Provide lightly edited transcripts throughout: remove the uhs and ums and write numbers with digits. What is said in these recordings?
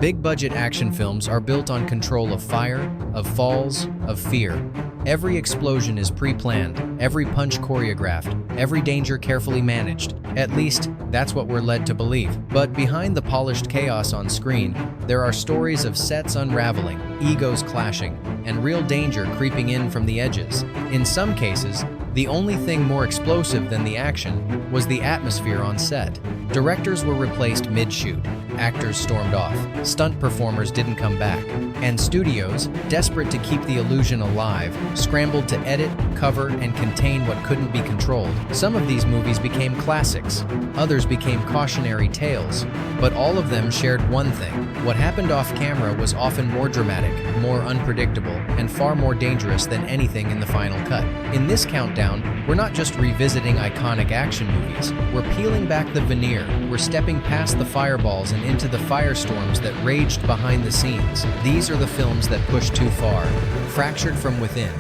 Big-budget action films are built on control of fire, of falls, of fear. Every explosion is pre-planned, every punch choreographed, every danger carefully managed. At least, that's what we're led to believe. But behind the polished chaos on screen, there are stories of sets unraveling, egos clashing, and real danger creeping in from the edges. In some cases, the only thing more explosive than the action was the atmosphere on set. Directors were replaced mid-shoot, actors stormed off, stunt performers didn't come back, and studios, desperate to keep the illusion alive, scrambled to edit, cover, and contain what couldn't be controlled. Some of these movies became classics, others became cautionary tales, but all of them shared one thing. What happened off camera was often more dramatic, more unpredictable, and far more dangerous than anything in the final cut. In this countdown, we're not just revisiting iconic action movies, we're peeling back the veneer, we're stepping past the fireballs and into the firestorms that raged behind the scenes. These are the films that pushed too far, fractured from within,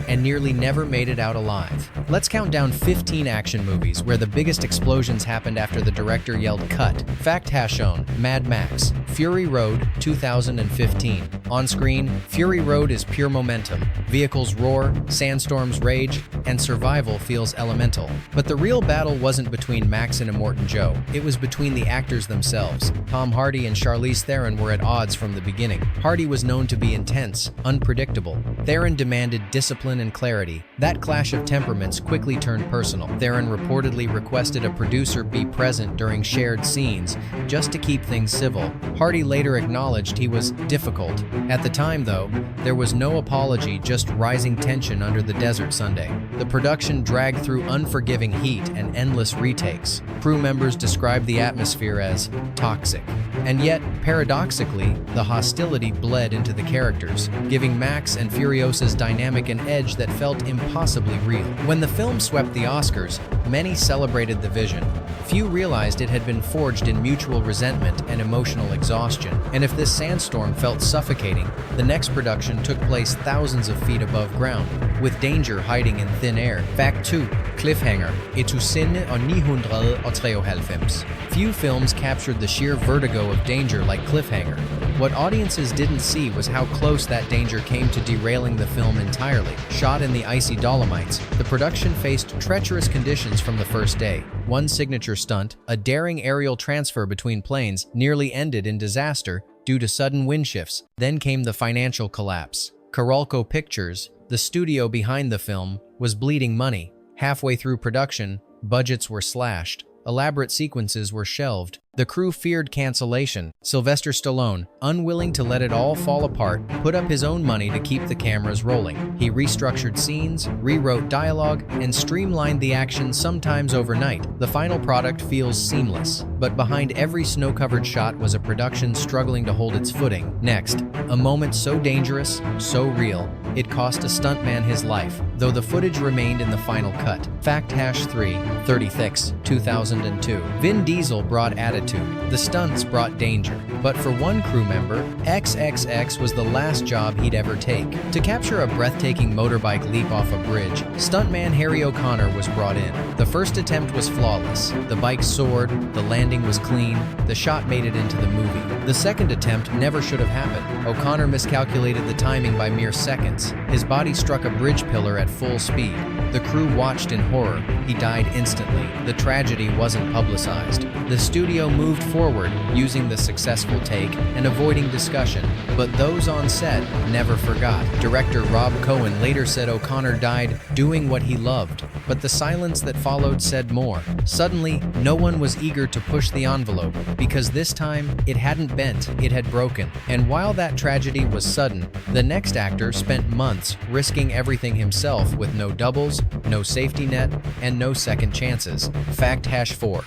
and nearly never made it out alive. Let's count down 15 action movies where the biggest explosions happened after the director yelled cut. Fact has shown: Mad Max, Fury Road, 2015. On screen, Fury Road is pure momentum. Vehicles roar, sandstorms rage, and survival feels elemental. But the real battle wasn't between Max and Immortan Joe. It was between the actors themselves. Tom Hardy and Charlize Theron were at odds from the beginning. Hardy was known to be intense, unpredictable. Theron demanded discipline and clarity. That clash of temperaments quickly turned personal. Theron reportedly requested a producer be present during shared scenes just to keep things civil. Hardy later acknowledged he was difficult. At the time, though, there was no apology, just rising tension under the desert Sunday. The production dragged through unforgiving heat and endless retakes. Crew members described the atmosphere as toxic. And yet, paradoxically, the hostility bled into the characters, giving Max and Furiosa's dynamic an edge that felt impossibly real. When the film swept the Oscars, many celebrated the vision. Few realized it had been forged in mutual resentment and emotional exhaustion. And if this sandstorm felt suffocating, the next production took place thousands of feet above ground, with danger hiding in thin air. Fact 2. Cliffhanger. Etusinde og 993. Few films captured the sheer vertigo of danger like Cliffhanger. What audiences didn't see was how close that danger came to derailing the film entirely. Shot in the icy Dolomites, the production faced treacherous conditions from the first day. One signature stunt, a daring aerial transfer between planes, nearly ended in disaster due to sudden wind shifts. Then came the financial collapse. Carolco Pictures, the studio behind the film, was bleeding money. Halfway through production, budgets were slashed. Elaborate sequences were shelved. The crew feared cancellation. Sylvester Stallone, unwilling to let it all fall apart, put up his own money to keep the cameras rolling. He restructured scenes, rewrote dialogue, and streamlined the action sometimes overnight. The final product feels seamless, but behind every snow-covered shot was a production struggling to hold its footing. Next, a moment so dangerous, so real, it cost a stuntman his life, though the footage remained in the final cut. Fact hash 3, 36, 2002. Vin Diesel brought attitude. The stunts brought danger. But for one crew member, XXX was the last job he'd ever take. To capture a breathtaking motorbike leap off a bridge, stuntman Harry O'Connor was brought in. The first attempt was flawless. The bike soared, the landing was clean, the shot made it into the movie. The second attempt never should have happened. O'Connor miscalculated the timing by mere seconds. His body struck a bridge pillar at full speed. The crew watched in horror. He died instantly. The tragedy wasn't publicized. The studio moved forward, using the successful take and avoiding discussion. But those on set never forgot. Director Rob Cohen later said O'Connor died doing what he loved. But the silence that followed said more. Suddenly, no one was eager to push the envelope, because this time, it hadn't bent, it had broken. And while that tragedy was sudden, the next actor spent months risking everything himself with no doubles, no safety net, and no second chances. Fact hash 4.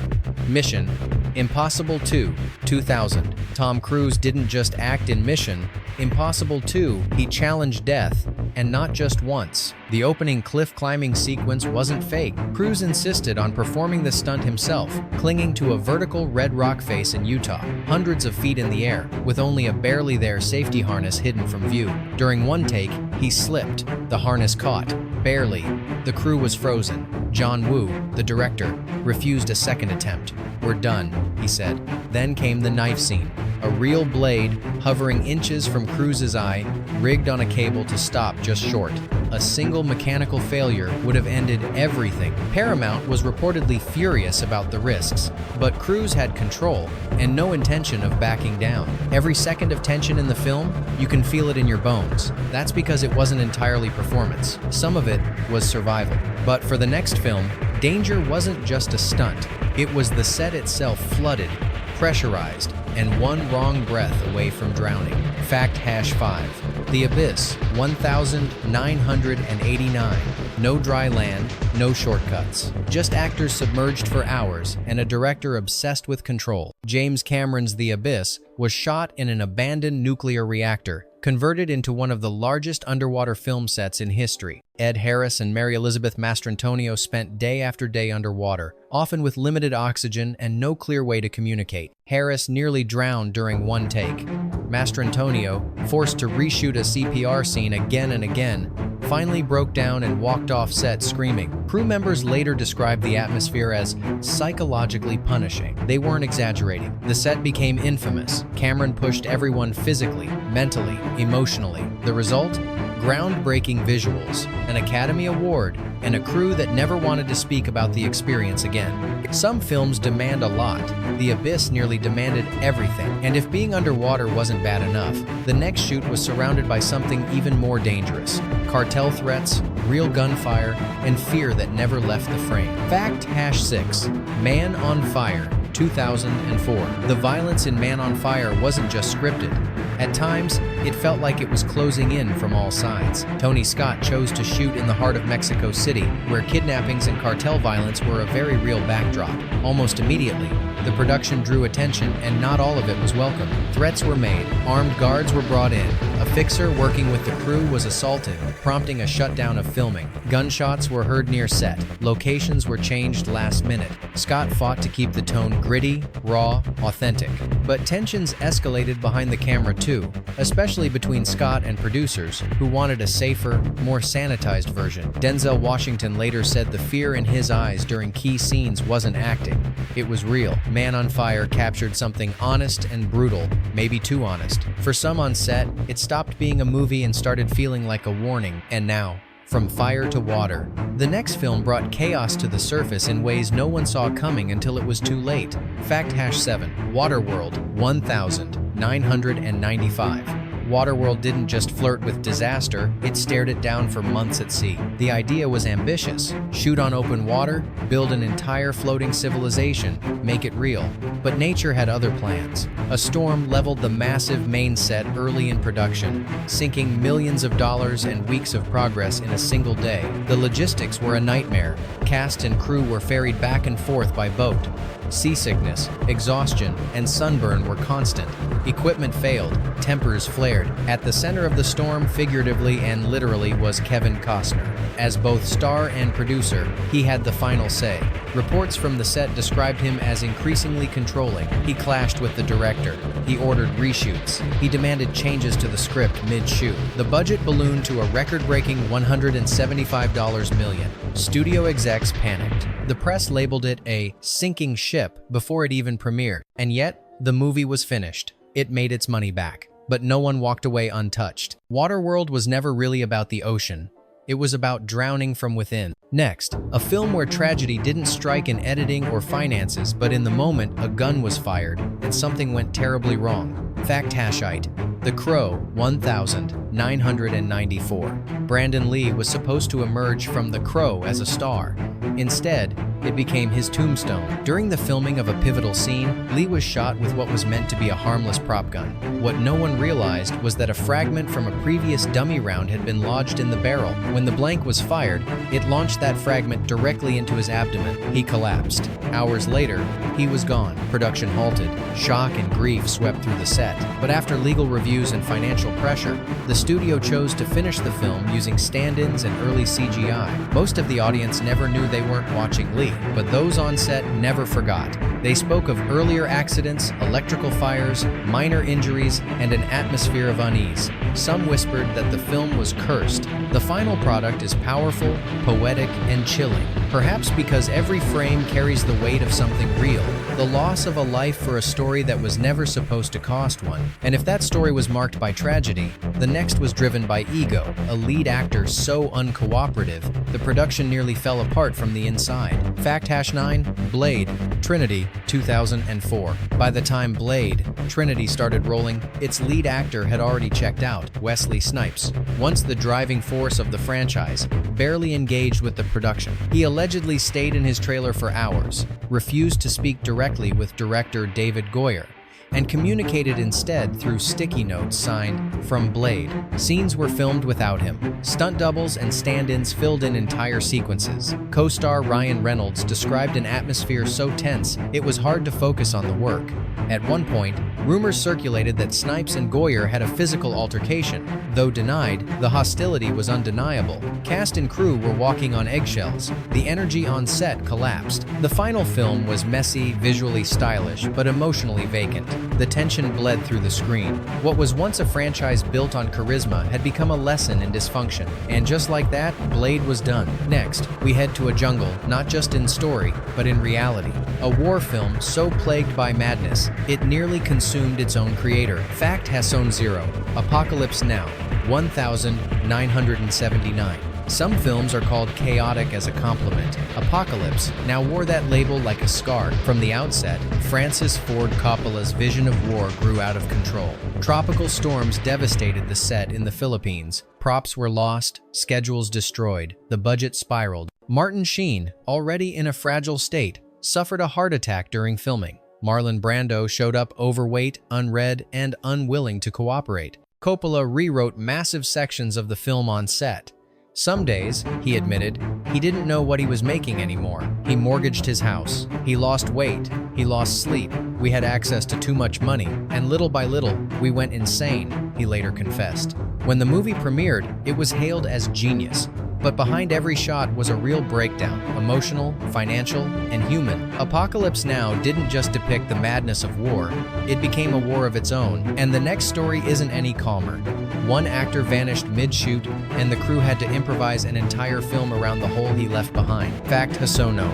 Mission: Impossible 2, 2000. Tom Cruise didn't just act in Mission Impossible 2, he challenged death, and not just once, The opening cliff-climbing sequence wasn't fake. Cruise insisted on performing the stunt himself, clinging to a vertical red rock face in Utah, hundreds of feet in the air, with only a barely there safety harness hidden from view. During one take, he slipped. The harness caught. Barely. The crew was frozen. John Woo, the director, refused a second attempt. "We're done," he said. Then came the knife scene. A real blade, hovering inches from Cruise's eye, rigged on a cable to stop just short. A single mechanical failure would have ended everything. Paramount was reportedly furious about the risks, but Cruise had control and no intention of backing down. Every second of tension in the film, you can feel it in your bones. That's because it wasn't entirely performance. Some of it was survival. But for the next film, danger wasn't just a stunt. It was the set itself flooded, pressurized, and one wrong breath away from drowning. Fact #5. The Abyss, 1,989. No dry land, no shortcuts. Just actors submerged for hours and a director obsessed with control. James Cameron's The Abyss was shot in an abandoned nuclear reactor, converted into one of the largest underwater film sets in history. Ed Harris and Mary Elizabeth Mastrantonio spent day after day underwater, often with limited oxygen and no clear way to communicate. Harris nearly drowned during one take. Mastrantonio, forced to reshoot a CPR scene again and again, finally broke down and walked off set screaming. Crew members later described the atmosphere as psychologically punishing. They weren't exaggerating. The set became infamous. Cameron pushed everyone physically, mentally, emotionally. The result? Groundbreaking visuals, an Academy Award, and a crew that never wanted to speak about the experience again. Some films demand a lot. The Abyss nearly demanded everything, and if being underwater wasn't bad enough, the next shoot was surrounded by something even more dangerous. Cartel threats, real gunfire, and fear that never left the frame. Fact #6. Man on Fire, 2004. The violence in Man on Fire wasn't just scripted. At times, it felt like it was closing in from all sides. Tony Scott chose to shoot in the heart of Mexico City, where kidnappings and cartel violence were a very real backdrop. Almost immediately, the production drew attention, and not all of it was welcome. Threats were made, armed guards were brought in, a fixer working with the crew was assaulted, prompting a shutdown of filming. Gunshots were heard near set, locations were changed last minute. Scott fought to keep the tone gritty, raw, authentic. But tensions escalated behind the camera too, especially between Scott and producers, who wanted a safer, more sanitized version. Denzel Washington later said the fear in his eyes during key scenes wasn't acting, it was real. Man on Fire captured something honest and brutal, maybe too honest. For some on set, it stopped being a movie and started feeling like a warning. And now, from fire to water. The next film brought chaos to the surface in ways no one saw coming until it was too late. Fact #7. Waterworld, 1,995. Waterworld didn't just flirt with disaster, it stared it down for months at sea. The idea was ambitious. Shoot on open water, build an entire floating civilization, make it real. But nature had other plans. A storm leveled the massive main set early in production, sinking millions of dollars and weeks of progress in a single day. The logistics were a nightmare. Cast and crew were ferried back and forth by boat. Seasickness, exhaustion, and sunburn were constant. Equipment failed, tempers flared. At the center of the storm, figuratively and literally, was Kevin Costner. As both star and producer, he had the final say. Reports from the set described him as increasingly controlling. He clashed with the director. He ordered reshoots. He demanded changes to the script mid-shoot. The budget ballooned to a record-breaking $175 million. Studio execs panicked. The press labeled it a sinking ship before it even premiered. And yet, the movie was finished. It made its money back. But no one walked away untouched. Waterworld was never really about the ocean. It was about drowning from within. Next, a film where tragedy didn't strike in editing or finances, but in the moment, a gun was fired and something went terribly wrong. Fact #8. The Crow, 1,994. Brandon Lee was supposed to emerge from The Crow as a star. Instead, it became his tombstone. During the filming of a pivotal scene, Lee was shot with what was meant to be a harmless prop gun. What no one realized was that a fragment from a previous dummy round had been lodged in the barrel. When the blank was fired, it launched that fragment directly into his abdomen. He collapsed. Hours later, he was gone. Production halted. Shock and grief swept through the set. But after legal reviews and financial pressure, the studio chose to finish the film using stand-ins and early CGI. Most of the audience never knew they weren't watching Lee, but those on set never forgot. They spoke of earlier accidents, electrical fires, minor injuries, and an atmosphere of unease. Some whispered that the film was cursed. The final product is powerful, poetic, and chilling. Perhaps because every frame carries the weight of something real, the loss of a life for a story that was never supposed to cost one. And if that story was marked by tragedy, the next was driven by ego, a lead actor so uncooperative, the production nearly fell apart from the inside. Fact #9, Blade, Trinity, 2004. By the time Blade, Trinity started rolling, its lead actor had already checked out, Wesley Snipes. Once the driving force of the franchise, barely engaged with the production. He allegedly stayed in his trailer for hours, refused to speak directly with director David Goyer, and communicated instead through sticky notes signed "From Blade." Scenes were filmed without him. Stunt doubles and stand-ins filled in entire sequences. Co-star Ryan Reynolds described an atmosphere so tense it was hard to focus on the work. At one point, rumors circulated that Snipes and Goyer had a physical altercation. Though denied, the hostility was undeniable. Cast and crew were walking on eggshells. The energy on set collapsed. The final film was messy, visually stylish, but emotionally vacant. The tension bled through the screen. What was once a franchise built on charisma had become a lesson in dysfunction. And just like that, Blade was done. Next, we head to a jungle, not just in story, but in reality. A war film so plagued by madness, it nearly consumed its own creator. Fact #0, Apocalypse Now, 1979. Some films are called chaotic as a compliment. Apocalypse Now wore that label like a scar. From the outset, Francis Ford Coppola's vision of war grew out of control. Tropical storms devastated the set in the Philippines. Props were lost, schedules destroyed, the budget spiraled. Martin Sheen, already in a fragile state, suffered a heart attack during filming. Marlon Brando showed up overweight, unread, and unwilling to cooperate. Coppola rewrote massive sections of the film on set. Some days, he admitted, he didn't know what he was making anymore. He mortgaged his house. He lost weight. He lost sleep. We had access to too much money, and little by little, we went insane, he later confessed. When the movie premiered, it was hailed as genius. But behind every shot was a real breakdown, emotional, financial, and human. Apocalypse Now didn't just depict the madness of war, it became a war of its own. And the next story isn't any calmer. One actor vanished mid-shoot, and the crew had to improvise an entire film around the hole he left behind. Fact #0,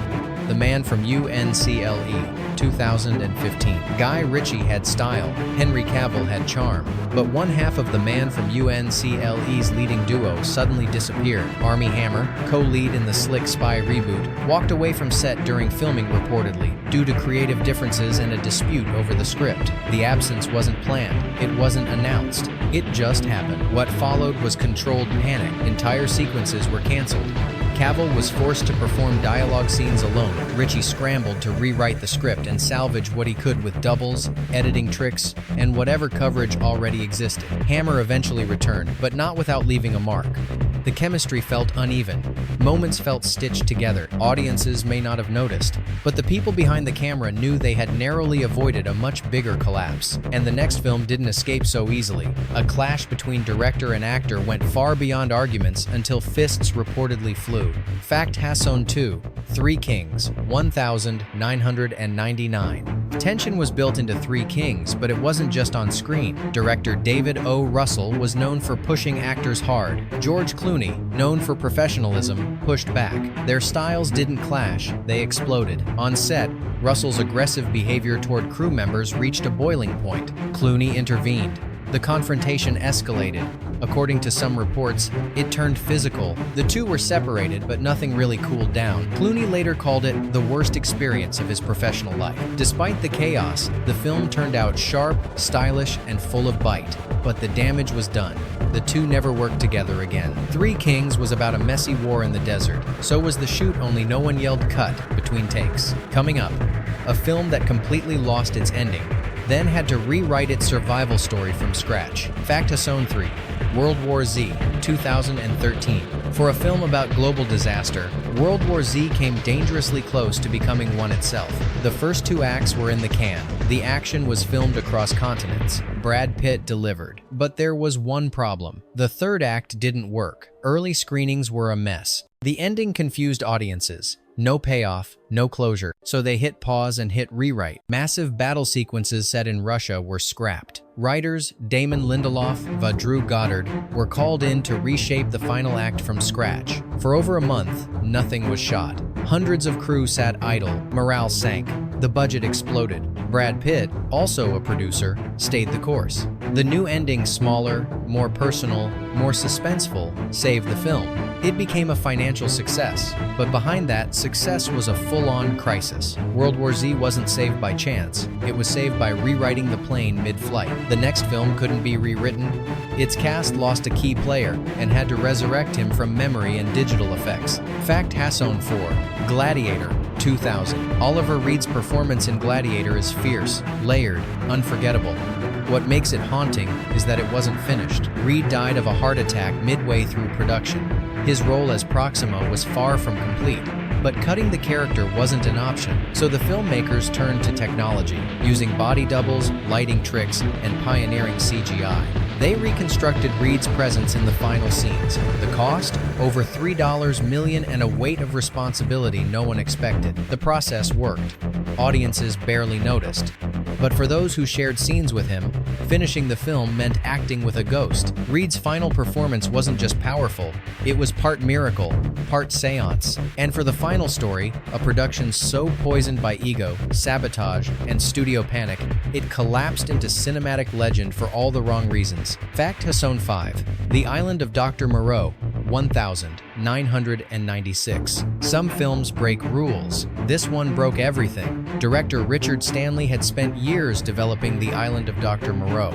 The Man from UNCLE, 2015. Guy Ritchie had style, Henry Cavill had charm, but one half of The Man from UNCLE's leading duo suddenly disappeared. Armie Hammer, co-lead in the Slick Spy reboot, walked away from set during filming reportedly, due to creative differences and a dispute over the script. The absence wasn't planned, it wasn't announced, it just happened. What followed was controlled panic. Entire sequences were canceled. Cavill was forced to perform dialogue scenes alone. Ritchie scrambled to rewrite the script and salvage what he could with doubles, editing tricks, and whatever coverage already existed. Hammer eventually returned, but not without leaving a mark. The chemistry felt uneven. Moments felt stitched together. Audiences may not have noticed, but the people behind the camera knew they had narrowly avoided a much bigger collapse. And the next film didn't escape so easily. A clash between director and actor went far beyond arguments until fists reportedly flew. Fact #2, Three Kings, 1999. Tension was built into Three Kings, but it wasn't just on screen. Director David O. Russell was known for pushing actors hard. George Clooney, known for professionalism, pushed back. Their styles didn't clash, they exploded. On set, Russell's aggressive behavior toward crew members reached a boiling point. Clooney intervened. The confrontation escalated. According to some reports, it turned physical. The two were separated, but nothing really cooled down. Clooney later called it the worst experience of his professional life. Despite the chaos, the film turned out sharp, stylish, and full of bite. But the damage was done. The two never worked together again. Three Kings was about a messy war in the desert. So was The Shoot, only no one yelled cut between takes. Coming up, a film that completely lost its ending, then had to rewrite its survival story from scratch. Fact Hasson 3, World War Z, 2013. For a film about global disaster, World War Z came dangerously close to becoming one itself. The first two acts were in the can. The action was filmed across continents. Brad Pitt delivered. But there was one problem. The third act didn't work. Early screenings were a mess. The ending confused audiences. No payoff, no closure, so they hit pause and hit rewrite. Massive battle sequences set in Russia were scrapped. Writers Damon Lindelof, Drew Goddard were called in to reshape the final act from scratch. For over a month, nothing was shot. Hundreds of crew sat idle, morale sank, the budget exploded. Brad Pitt, also a producer, stayed the course. The new ending, smaller, more personal, more suspenseful, saved the film. It became a financial success, but behind that success was a full-on crisis. World War Z wasn't saved by chance. It was saved by rewriting the plane mid-flight. The next film couldn't be rewritten. Its cast lost a key player and had to resurrect him from memory and digital effects. Fact Hasson 4, Gladiator, 2000. Oliver Reed's performance in Gladiator is fierce, layered, unforgettable. What makes it haunting is that it wasn't finished. Reed died of a heart attack midway through production. His role as Proximo was far from complete, but cutting the character wasn't an option, so the filmmakers turned to technology, using body doubles, lighting tricks, and pioneering CGI. They reconstructed Reed's presence in the final scenes. The cost? Over $3 million and a weight of responsibility no one expected. The process worked. Audiences barely noticed. But for those who shared scenes with him, finishing the film meant acting with a ghost. Reed's final performance wasn't just powerful, it was part miracle, part seance. And for the final story, a production so poisoned by ego, sabotage, and studio panic, it collapsed into cinematic legend for all the wrong reasons. Fact Hasson 5, The Island of Dr. Moreau, 1996. Some films break rules. This one broke everything. Director Richard Stanley had spent years developing The Island of Dr. Moreau.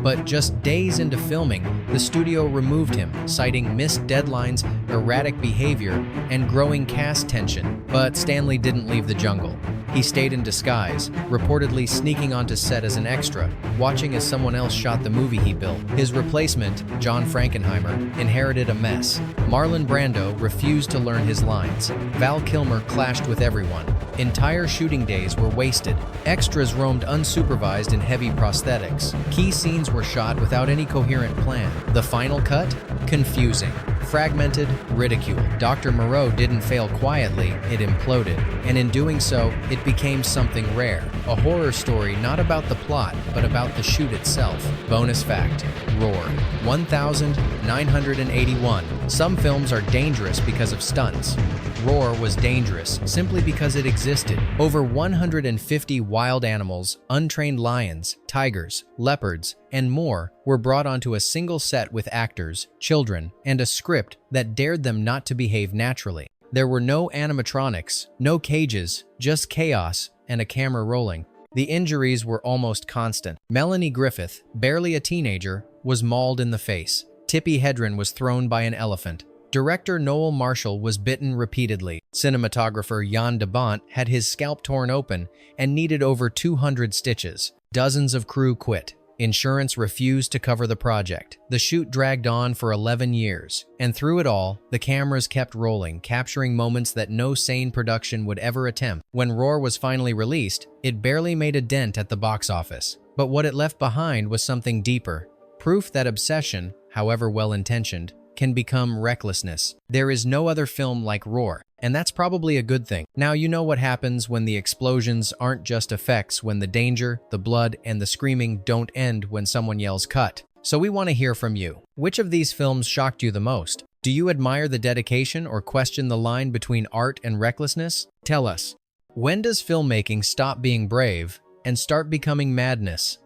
But just days into filming, the studio removed him, citing missed deadlines, erratic behavior, and growing cast tension. But Stanley didn't leave the jungle. He stayed in disguise, reportedly sneaking onto set as an extra, watching as someone else shot the movie he built. His replacement, John Frankenheimer, inherited a mess. Marlon Brando refused to learn his lines. Val Kilmer clashed with everyone. Entire shooting days were wasted. Extras roamed unsupervised in heavy prosthetics. Key scenes were shot without any coherent plan. The final cut? Confusing. Fragmented, ridiculed. Dr. Moreau didn't fail quietly, it imploded. And in doing so, it became something rare. A horror story not about the plot, but about the shoot itself. Bonus fact, Roar, 1981. Some films are dangerous because of stunts. Roar was dangerous simply because it existed. Over 150 wild animals, untrained lions, tigers, leopards, and more were brought onto a single set with actors, children, and a script that dared them not to behave naturally. There were no animatronics, no cages, just chaos and a camera rolling. The injuries were almost constant. Melanie Griffith, barely a teenager, was mauled in the face. Tippi Hedren was thrown by an elephant. Director Noel Marshall was bitten repeatedly. Cinematographer Jan de Bont had his scalp torn open and needed over 200 stitches. Dozens of crew quit. Insurance refused to cover the project. The shoot dragged on for 11 years, and through it all, the cameras kept rolling, capturing moments that no sane production would ever attempt. When Roar was finally released, it barely made a dent at the box office. But what it left behind was something deeper. Proof that obsession, however well-intentioned, can become recklessness. There is no other film like Roar, and that's probably a good thing. Now you know what happens when the explosions aren't just effects, when the danger, the blood, and the screaming don't end when someone yells cut. So we want to hear from you. Which of these films shocked you the most? Do you admire the dedication or question the line between art and recklessness? Tell us. When does filmmaking stop being brave and start becoming madness?